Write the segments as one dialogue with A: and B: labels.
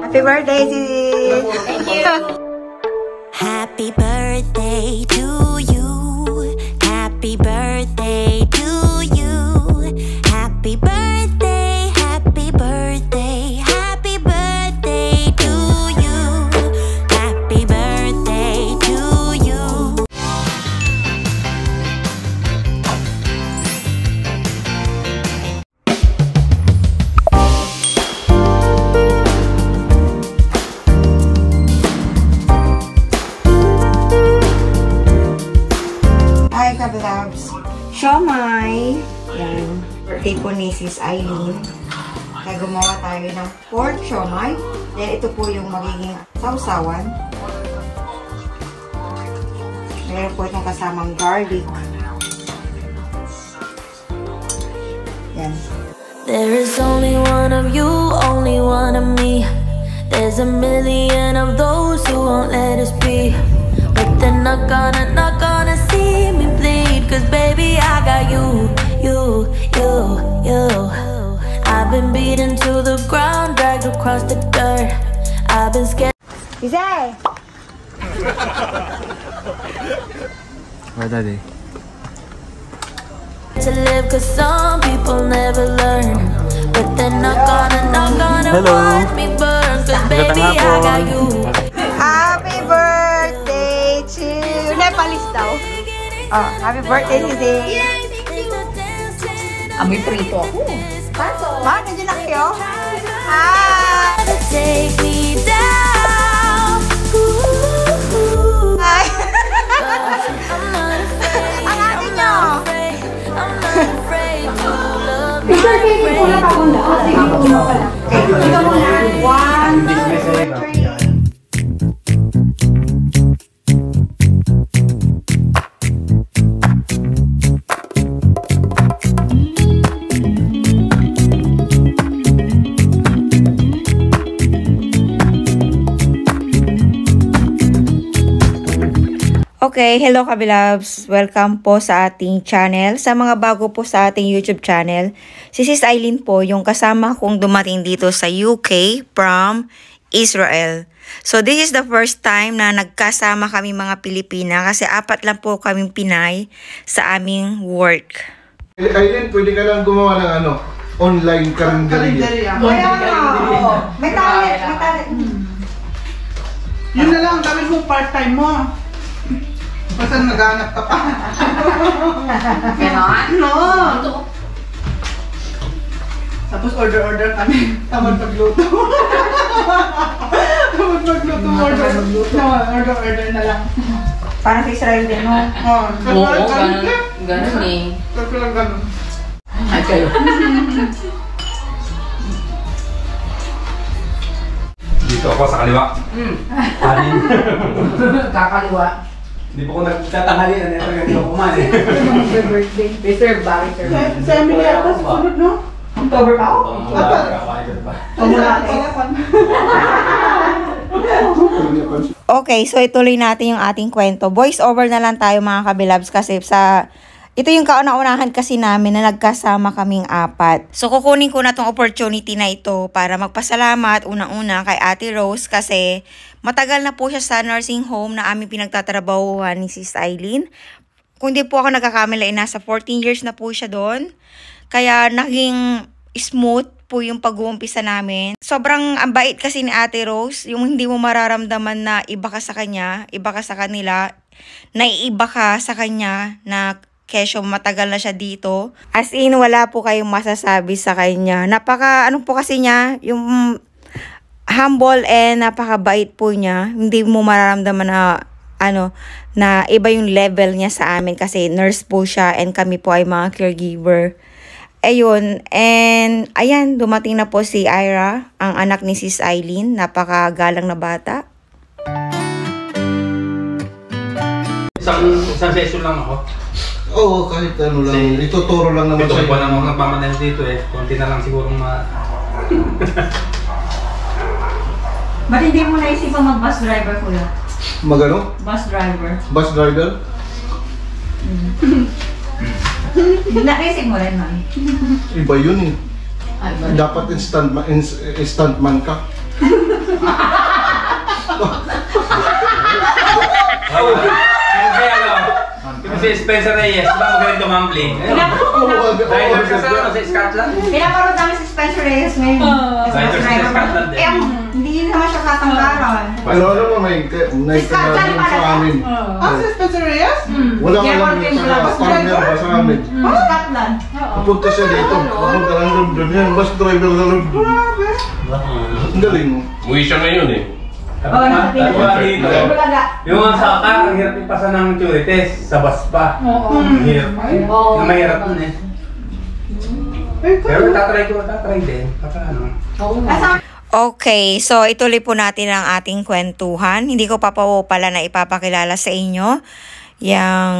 A: Happy birthday, sis!
B: Thank you! Happy birthday to you. Happy birthday to you. Happy birthday, happy birthday, happy birthday to you. Happy birthday to you.
A: Hi, Kablabs! Siomay! Yan. Birthday po ni Sis Eileen. Kaya gumawa tayo ng pork siomay. Then ito po yung magiging sausawan. Meron po itong kasamang garlic. Yan.
B: There is only one of you, only one of me. There's a million of those who won't let us be. But they're not gonna see me bleed. Cause baby, I got you, you, you, you. I've been beaten to the ground, dragged across the dirt. I've been scared.
A: Isay!
C: Where daddy?
B: To live, cause some people never learn. But they're not gonna
C: Hello.
B: watch me burn. Cause baby, I got you.
A: Happy birthday to... Nepalis daw. Oh, happy birthday, Sis!
D: Amoy prito ako.
A: Ma, nandiyan na kayo? Hi!
B: Take me down. Ooh,
A: Hi!
B: I'm not afraid.
A: Ang atin nyo!
B: I'm not afraid to love. I'm not afraid.
A: One, two, three. Okay, hello Kabilabs! Welcome po sa ating channel. Sa mga bago po sa ating YouTube channel, si Sis Eileen po yung kasama kong dumating dito sa UK from Israel. So this is the first time na nagkasama kami mga Pilipina kasi 4 lang po kaming Pinay sa aming work.
E: Eileen, pwede ka lang gumawa ng ano, online karinderya.
A: May talent, may talent.
F: Yun na lang, gawin mo part-time mo. Basta naghanap ka pa.
D: Ganon?
F: No! Tapos order kami. Tamad magluto. Tamad magluto. Order na lang.
A: Parang sa Israel din, no?
D: Oo, ganun eh.
F: Kasi lang ganun.
D: Ay kayo.
C: Dito ako sa kaliwa. Anin.
D: Kakaliwa.
C: Hindi po ko nagtatanghali na ito ganito kumain.
D: Birthday. Reserve ba? Reserve.
F: Sa amin yata, susunod, no?
A: October pa ako? Okay, so ituloy natin yung ating kwento. Voice over na lang tayo mga Kabilabs kasi ito yung kauna-unahan kasi namin na nagkasama kaming 4. So kukunin ko na tong opportunity na ito para magpasalamat unang-una kay Ate Rose kasi matagal na po siya sa nursing home na aming pinagtatrabahuhan ni Sis Eileen. Kung di po ako nagkakamali, nasa 14 years na po siya doon. Kaya naging smooth po yung pag-uumpisa namin. Sobrang ang bait kasi ni Ate Rose, yung hindi mo mararamdaman na iba ka sa kanya, iba ka sa kanila, naiiba ka sa kanya na kesyo matagal na siya dito. As in, wala po kayong masasabi sa kanya. Ano po kasi niya, yung humble and napakabait po niya. Hindi mo mararamdaman na iba yung level niya sa amin kasi nurse po siya and kami po ay mga caregiver. Ayun, and ayan, dumating na po si Ira, ang anak ni Sis Eileen, napakagalang na bata.
C: Isang session lang ako.
E: Oo, kahit ano lang. Ituturo lang naman
C: Ito
E: sa'yo.
C: ko pa naman nagmamaneho dito eh. Kunti na lang siguro
D: Ba't hindi mo naisipang mag-bus driver, kuya?
E: Magano?
D: Bus driver.
E: Bus driver?
D: Naisip mo rin, mami.
E: Iba yun eh.
D: Ay, ba?
E: Dapat instant man ka.
C: Yung si Spencer Reyes, di ba magaling tumambling? Rider ka sa Scotland?
D: Pinaparod namin si Spencer Reyes ngayon.
C: Rider sa Scotland
D: Eh, hindi naman siya katanggaran.
E: Pero alam mo, may kanadin sa amin.
F: Si Spencer Reyes?
E: Wala ka lang sa partner ba sa amin.
D: Scotland.
E: Pupunta siya dito. Pupunta lang London yan. Bus driver na London.
F: Grabe.
E: Ang galing mo.
G: Uwi siya ngayon eh.
C: Yung mga saka, ang hirap ipasa ng maturity test sa bus pa. Ang hirap. Yung mahirap nun eh. Pero tatry din. Ano.
A: Okay, so ituloy po natin ang ating kwentuhan. Hindi ko pa po pala na ipapakilala sa inyo. Yang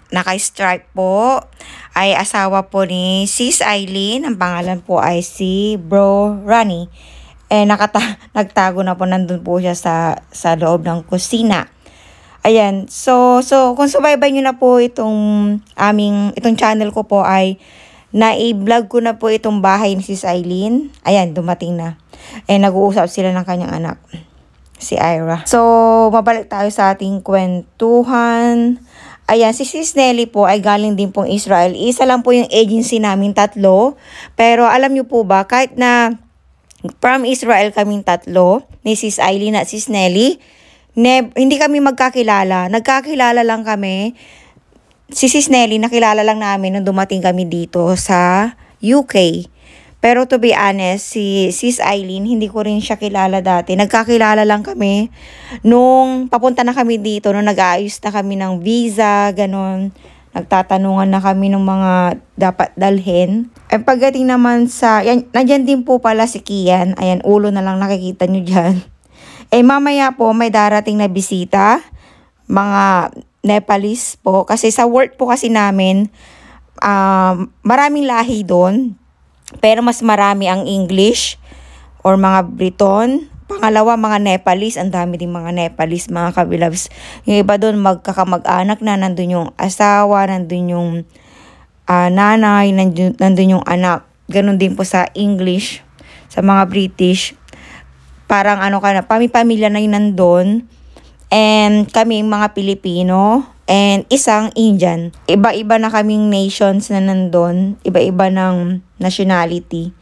A: naka-stripe po ay asawa po ni Sis Eileen. Ang pangalan po ay si Bro Ronnie. Nagtago na po, nandun po siya sa loob ng kusina. Ayan, so kung subaybay nyo na po itong channel ko po ay na-vlog ko na po itong bahay ni Sis Eileen. Ayan, dumating na. Nag-uusap sila ng kanyang anak, si Ira. So, mabalik tayo sa ating kwentuhan. Ayan, si Sis Nelly po ay galing din pong Israel. Isa lang po yung agency namin, 3. Pero alam nyo po ba, kahit na from Israel kaming 3, ni Sis Eileen at Sis Nelly, hindi kami magkakilala. Nagkakilala lang kami. Si Sis Nelly, nakilala lang namin nung dumating kami dito sa UK. Pero to be honest, si Sis Eileen, hindi ko rin siya kilala dati. Nagkakilala lang kami nung papunta na kami dito, nung nag-aayos na kami ng visa, ganon. Nagtatanungan na kami ng mga dapat dalhin. Pagdating naman sa, nandyan din po pala si Kian. Ayan, ulo na lang nakikita nyo dyan. Mamaya po may darating na bisita. Mga Nepalese po. Kasi sa work po kasi namin, maraming lahi doon. Pero mas marami ang English or mga Briton. Pangalawa, mga Nepalese. Ang dami din mga Nepalese, mga kabilabs. Yung iba doon, magkakamag-anak na. Nandun yung asawa, nandun yung nanay, nandun yung anak. Ganon din po sa English, sa mga British. Parang pamilya na yun nandun. And kami mga Pilipino. And isang Indian. Iba-iba na kaming nations na nandun. Iba-iba ng nationality.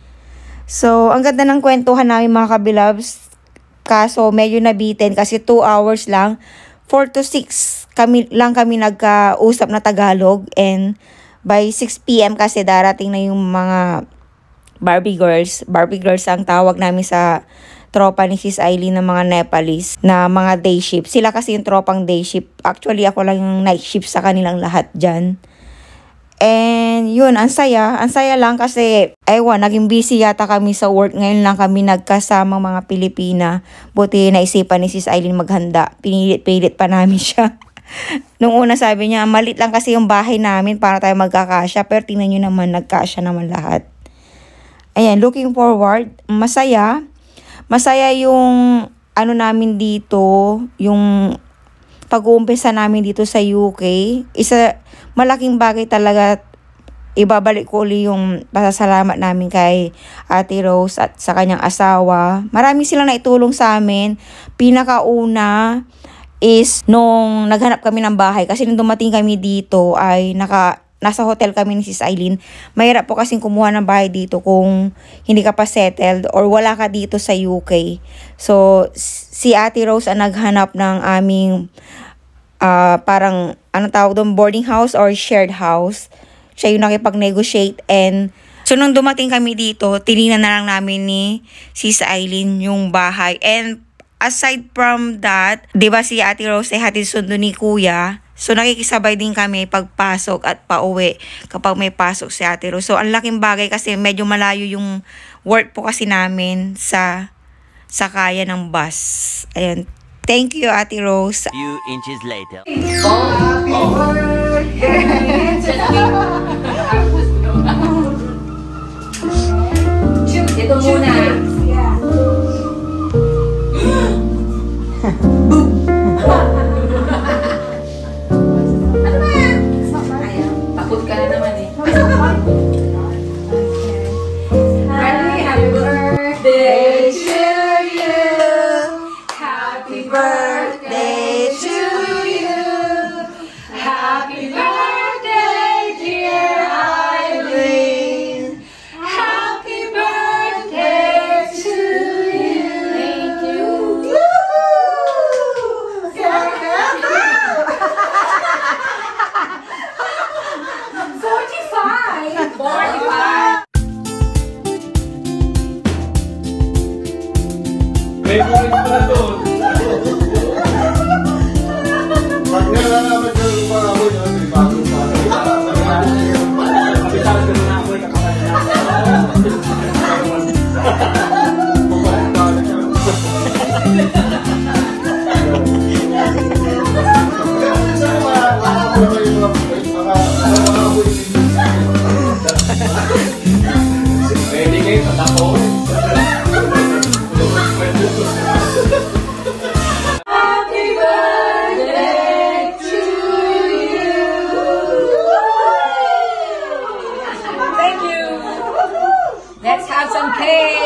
A: So, ang ganda ng kwentuhan namin mga kabilabs. Kaso, medyo nabitin kasi 2 hours lang. 4 to 6 kami nagkausap na Tagalog. And by 6 PM kasi darating na yung mga Barbie girls. Barbie girls ang tawag namin sa tropa ni Sis Eileen ng mga Nepalese na mga day shift. Sila kasi yung tropang day shift. Actually, ako lang yung night shift sa kanilang lahat dyan. And yun, ang saya lang kasi naging busy yata kami sa work. Ngayon lang kami nagkasama mga Pilipina. Buti naisipan ni Sis Eileen maghanda. Pinilit pa namin siya. Nung una sabi niya, malit lang kasi yung bahay namin para tayo magkakasya. Pero tingnan nyo naman, nagkasya naman lahat. Ayan, looking forward. Masaya yung namin dito, yung pag-uumpisa namin dito sa UK. Malaking bagay talaga. Ibabalik ko uli yung pasasalamat namin kay Ate Rose at sa kanyang asawa. Marami silang naitulong sa amin. Pinakauna is nung naghanap kami ng bahay. Kasi nung dumating kami dito ay nasa hotel kami ni Sis Eileen. Mahirap po kasing kumuha ng bahay dito kung hindi ka pa settled or wala ka dito sa UK. So, si Ate Rose ang naghanap ng aming parang, tawag doon, boarding house or shared house. Siya yung nakipag-negotiate and so, nung dumating kami dito, tinignan na lang namin ni Sis Eileen yung bahay. And aside from that, di ba si Ate Rose ay hatid sundo ni Kuya? So, nakikisabay din kami pagpasok at pauwi kapag may pasok si Ate Rose. So, ang laking bagay kasi medyo malayo yung work po kasi namin sa kaya ng bus. Ayan. Thank you, Ate Rose.
H: Few inches later.
D: Ito muna. Takot ka na naman eh. Happy birthday to you.
C: May buhay pala doon.
E: Pag nalalaman ko yung mga amoy, may bago pa.
C: Kapital ko na ako, kakapal pwede kayo sa tapo.
G: Thank you. Let's have some cake.